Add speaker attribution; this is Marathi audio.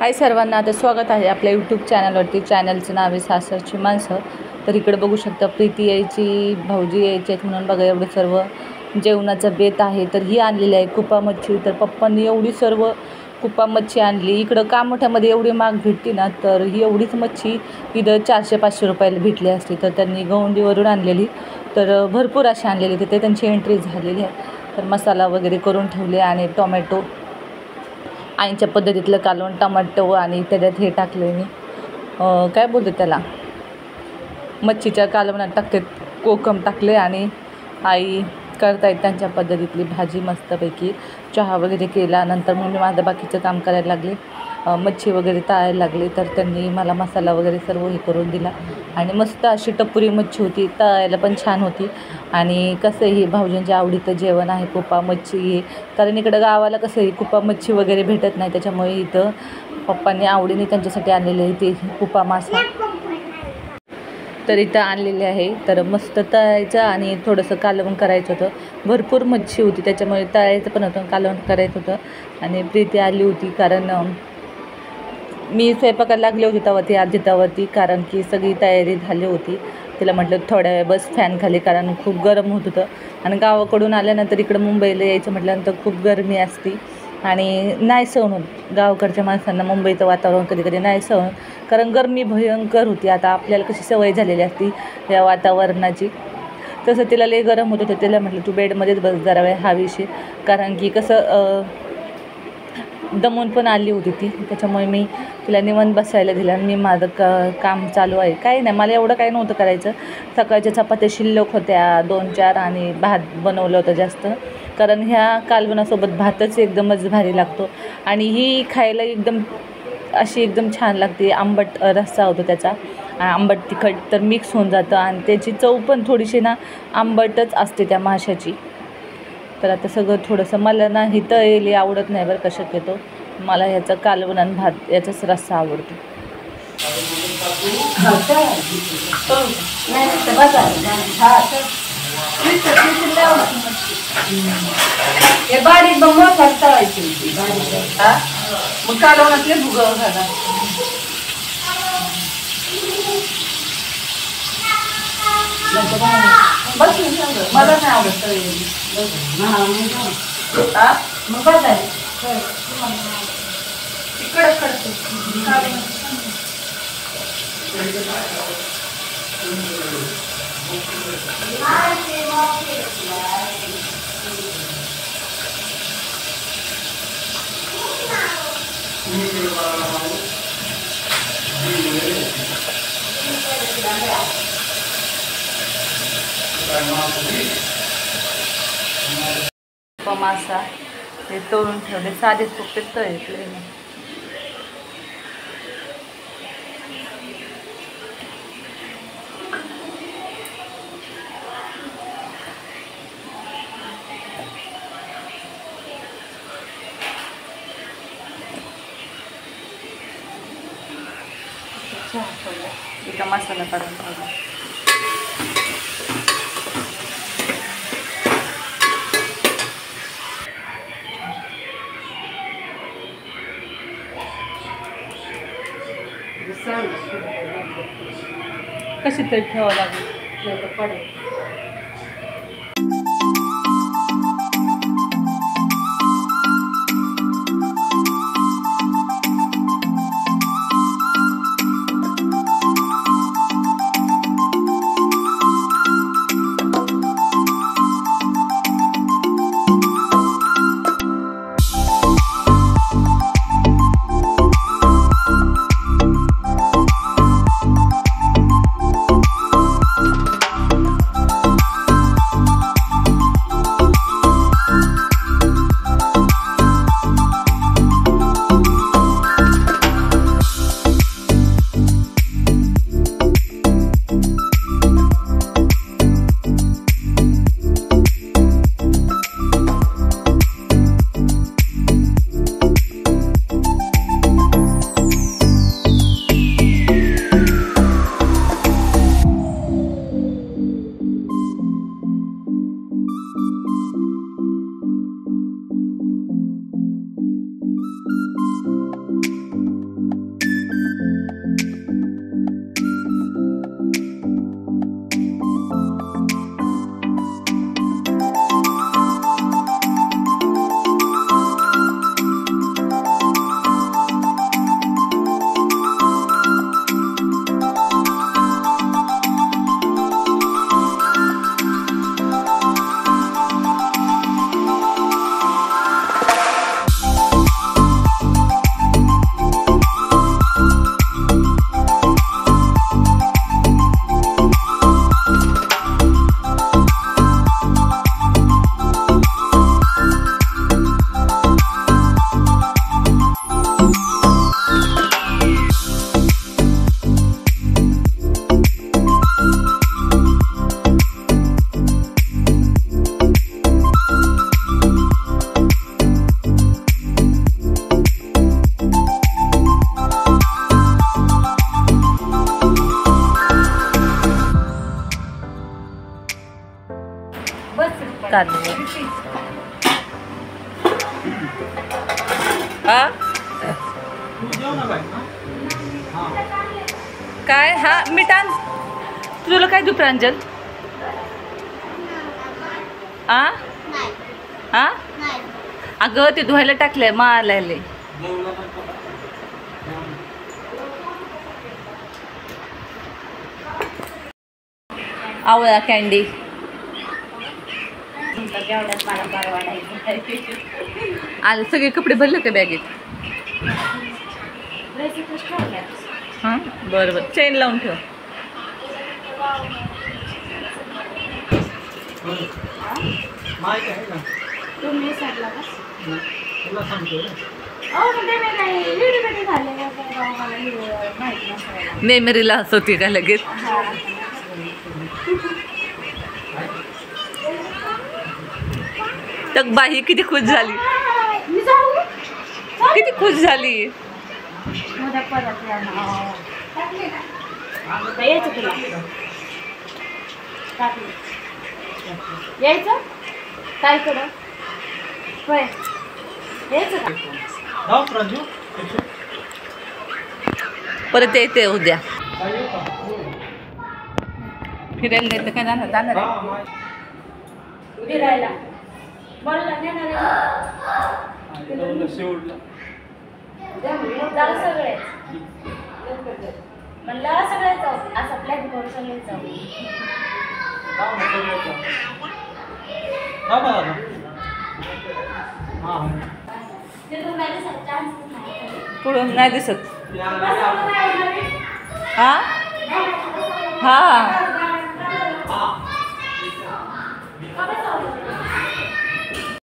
Speaker 1: हाय सर्वांना, आता स्वागत आहे आपल्या यूट्यूब चॅनलवरती. चॅनलचं नाव आहे सासरची माणसं. तर इकडे बघू शकता प्रीती यायची, भाऊजी यायचे आहेत म्हणून बघा एवढं सर्व जेवणाचं बेत आहे. तर ही आणलेली आहे कुपा मच्छी. तर पप्पांनी एवढी सर्व कुपा मच्छी आणली. इकडं कामोठ्यामध्ये एवढी महाग भेटते ना, तर ही एवढीच मच्छी इथं 400-500 रुपयाला भेटली असती. तर त्यांनी गवंडीवरून आणलेली, तर भरपूर अशी आणलेली. तिथे त्यांची एंट्री झालेली आहे. तर मसाला वगैरे करून ठेवले आणि टोमॅटो आईच्या पद्धतीतलं कालवण, टमाटो आणि त्याच्यात हे टाकले मी काय बोलते त्याला, मच्छीच्या कालवणात टाकते कोकम टाकले आणि आई करतायत त्यांच्या पद्धतीतली भाजी मस्तपैकी. चहा वगैरे केला. नंतर मग मी माझं बाकीचं काम करायला लागले, मच्छी वगैरे तळायला लागले. तर त्यांनी मला मसाला वगैरे सर्व हे करून दिला आणि मस्त अशी टपुरी मच्छी होती, तळायला पण छान होती. आणि कसं ही भाऊजींच्या आवडीचं जेवण आहे कुपा मच्छी हे, कारण इकडं गावाला कसं ही कुपा मच्छी वगैरे भेटत नाही, त्याच्यामुळे इथं पप्पांनी आवडीने त्यांच्यासाठी आणलेले आहे ते कुपा मासा. तर इथं आणलेले आहे. तर मस्त तळायचं आणि थोडंसं कालवण करायचं होतं. भरपूर मच्छी होती त्याच्यामुळे तळायचं पण होतं, कालवण करायचं होतं. आणि प्रीती आली होती कारण मी स्वयंपाकाला लागली होती तेव्हा कारण की सगळी तयारी झाली होती. तिला म्हटलं थोड्या वेळ बस फॅन खाली, कारण खूप गरम होत होतं. आणि गावाकडून आल्यानंतर इकडं मुंबईला यायचं म्हटल्यानंतर खूप गरमी असते आणि नाही सहन होत गावाकडच्या माणसांना. मुंबईचं वातावरण कधी कधी नाही सहन, कारण गरमी भयंकर होती. आता आपल्याला कशी सवय झालेली असती या वातावरणाची, तसं तिला लई गरम होत होतं. तिला म्हटलं तू बेडमध्येच बस जरा वेळ हवीशी, कारण की कसं दमून पण आली होती ती. त्याच्यामुळे मी तिला निवांत बसायला दिलं आणि मी माझं काम चालू आहे. काही नाही, मला एवढं काही नव्हतं करायचं. सकाळच्या चपात्या शिल्लक होत्या 2-4 आणि भात बनवलं होतं जास्त, कारण ह्या कालवणासोबत भातच एकदमच भारी लागतो. आणि ही खायला एकदम अशी एकदम छान लागते. आंबट रस्सा होतो त्याचा, आंबट तिखट तर मिक्स होऊन जातं आणि त्याची चव पण थोडीशी ना आंबटच असते त्या माशाची. तर आता सगळं थोडंसं मला ना ही तळलेली आवडत नाही बरं का शक्यतो. मला ह्याचं कालवण आणि भात याचाच रस्सा आवडतो.
Speaker 2: बारीक तळायची
Speaker 1: मग कालवणातले भुगं घाला. बस मला नाही आवडत तळलेली.
Speaker 2: मग बघायला
Speaker 1: कडक करते. मासा ते तळून ठेवले, साधेच फक्त तळले. एका मसाला काढून ठेवला. कशी तरी ठेवावं लागेल पडेल. काढले हा काय हा मिठान तुला काय देऊ प्रांजल आ हा अगं ते धुवायला टाकलंय मारलाय आवळा कॅन्डी आले सगळे कपडे भरले का बॅगेत हां बरं बरं चेन लावून ठेव मेमरीला हसवते का लगेच तर बाई किती खुश झाली किती खुश झाली
Speaker 3: यायचं काय करू यायचं का
Speaker 1: परत येते उद्या फिरायला नाही तर काय जाणार
Speaker 3: फिरायला बोलला जाऊ सगळे म्हणलं सगळे जाऊ असं प्लॅन करू सगळे जाऊ
Speaker 1: पुढून नाही दिसत हा हा